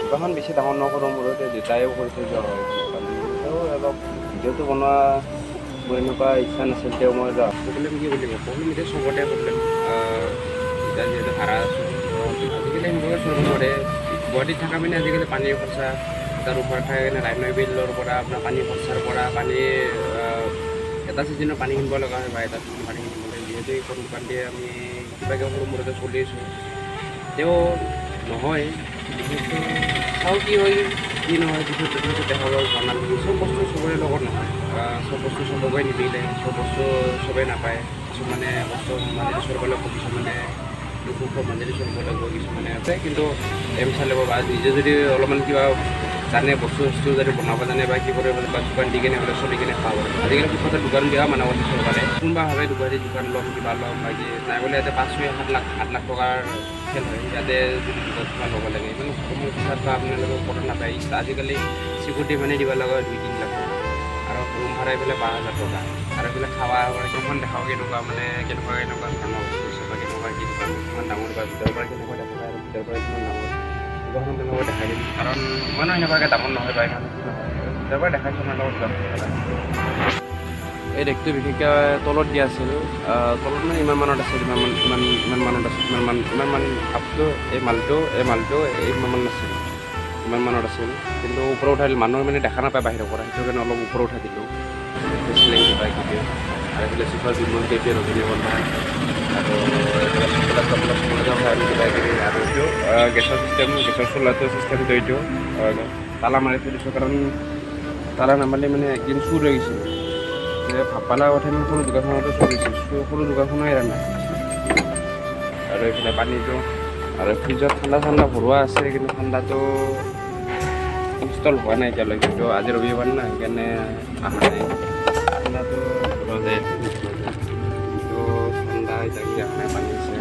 দোকানখন বেছি ডাঙৰ নকৰোঁ মোৰ দেউতায়েও কৰি থৈ যোৱা হয় আৰু অলপ ভিডিঅ'টো বনোৱা মোৰ এনেকুৱা ইচ্ছা নাছিল তেওঁ মই প্ৰব্লেম কি বুলি কওঁ প্ৰব্লেম এতিয়া চবতে প্ৰব্লেম এতিয়া যিহেতু ভাড়া আছোঁ আজিকালি এনেকুৱাকৈ চলিব নোৱাৰে গুৱাহাটীত থকা মানে আজিকালি পানীৰ খৰচা তাৰ ওপৰত থাকে কিনে লাইনৰ বিলৰ পৰা আপোনাৰ পানী খৰচাৰ পৰা পানী এটা ছিজনৰ পানী কিনিব লগা হয় বা এটা ছিজনৰ পানী কিনিব লাগে যিহেতু এইখন দোকান দিয়ে আমি কিবাকৈ সৰু মূৰতে চলি আছোঁ তেওঁ নহয় বিশেষকৈ চাওঁ কি হয় কি নহয় পিছত দেখা পাব বনাম চব বস্তু চবৰে লগত নহয় চব বস্তু চবকে নিমিলে চব বস্তু চবেই নাপায় কিছুমানে বস্তু মাজেদি চলিব লাগিব কিছুমানে দুখ মাজেদি চলিব লাগিব কিছুমানে আছে কিন্তু এম চালিব বা নিজে যদি অলপমান কিবা জানে বস্তু যদি বনাব জানে বা কি কৰে বা দোকান দি কেনে হ'লে চলি কেনে খাব পাৰে আজিকালি ফুটপাথত দোকান দিয়া মানুহ কৰিছে চৰকাৰে কোনোবা ভাবে গুৱাহাটীত দোকান ল'ম কিবা ল'ম বা কি নাই বোলে ইয়াতে 5-6-7 লাখ টকাৰ খেল হয় ইয়াতে যদি দোকান চোকান ল'ব লাগে ইমান কম পইচাত বা আপোনালোকে ওপৰত নাপায় আজিকালি চিকিউৰিটি মানে দিব লগা 2-3 লাখ টকা আৰু ৰুম ভাড়া এইফালে 12,000 টকা আৰু এইফালে খাৱা দোকানখন দেখাব কেনেকুৱা কেনেকুৱা ধৰণৰ বস্তু বা কেনেকুৱা কি দোকান কিমান ডাঙৰ বা ভিতৰৰ পৰা কেনেকুৱা দেখা যায় আৰু ভিতৰৰ পৰা কিমান ডাঙৰ দোকানখন তেনেকুৱা দেখাই দিম কাৰণ ইমানো এনেকুৱাকৈ ডাঙৰ নহয় বা ইমান কি নহয় ভিতৰৰ পৰা দেখাইছোঁ আমাৰ লগত এই ডেকটো বিশেষকৈ তলত দিয়া আছিল তলত মানে ইমান মানত আছিল ইমান মানত আছিল ইমান মান আপটো এই মালটো ইমান মান নাছিল ইমান মানত আছিল কিন্তু ওপৰত উঠাই দিলোঁ মানুহে মানে দেখা নাপায় বাহিৰৰ পৰা সেইটো কাৰণে অলপ ওপৰত উঠাই দিলোঁ চিলিং কিবা কিবি আৰু এইফালে চিফাৰ বিমল কেপি ৰজনীগন্ধা আৰু কিবা কিবি আৰু এইটো গেছৰ চলাটো চিষ্টেমটো এইটো তালা মাৰি থৈ দিছোঁ কাৰণ তালা নামাৰিলে মানে একদিন চুৰ হৈ গৈছিল ভাপালা কথা সৰু দোকানখনতো চুৰ হৈছিল সৰু দোকানখনো এৰা নাই আৰু এইফালে পানীটো আৰু ফ্ৰিজত ঠাণ্ডা ভৰোৱা আছে কিন্তু ঠাণ্ডাটো ইনষ্টল হোৱা নাই এতিয়ালৈকে কিন্তু আজি ৰবিবাৰ না সেইকাৰণে অহা নাই ঠাণ্ডাটো ভৰোৱা যায় কিন্তু ঠাণ্ডা এতিয়া অহা নাই পানী আছে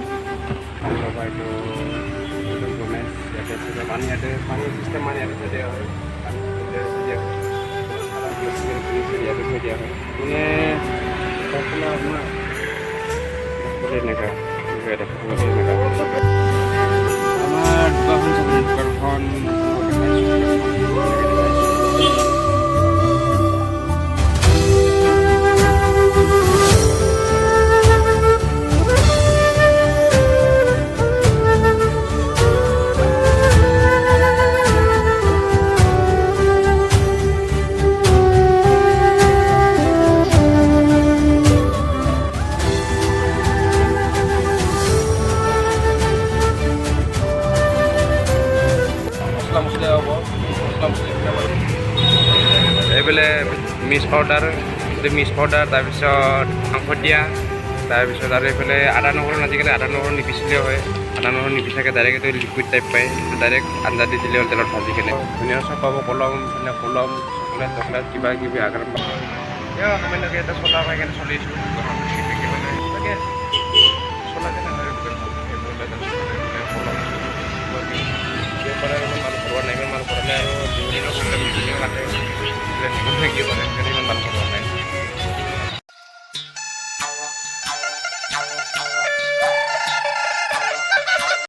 এইটো গণেশ ইয়াতে আছে পানী চিষ্টেম পানী ইয়াতে থৈ দিয়া হয় দিয়া হয় মানে আপোনাৰ এনেকুৱা আমাৰ দোকানখন এইফালে মিক্স পাউডাৰ তাৰপিছত মাংস দিয়া তাৰপিছত আৰু এইফালে আদা নহৰু আজিকালি আদা নহৰু নিপিচিলেও হয় আদা নহৰু নিপিচাকৈ ডাইৰেক্ট এইটো লিকুইড টাইপ পায় ডাইৰেক্ট আঞ্জা দি দিলে হ'ল তেলত ভাজি কেনে ধুনীয়া চব পাব কলম চকলেট কিবা কিবি আগাৰ সামান্যকৈ এটা চলা পাই কেনে চলিছোঁ তাকে চলা কেনে হয় মানুহ ভৰোৱা নাই ইমান মানুহ ভৰা নাই আৰু কাটে ইমান মানুহ ভৰোৱা নাই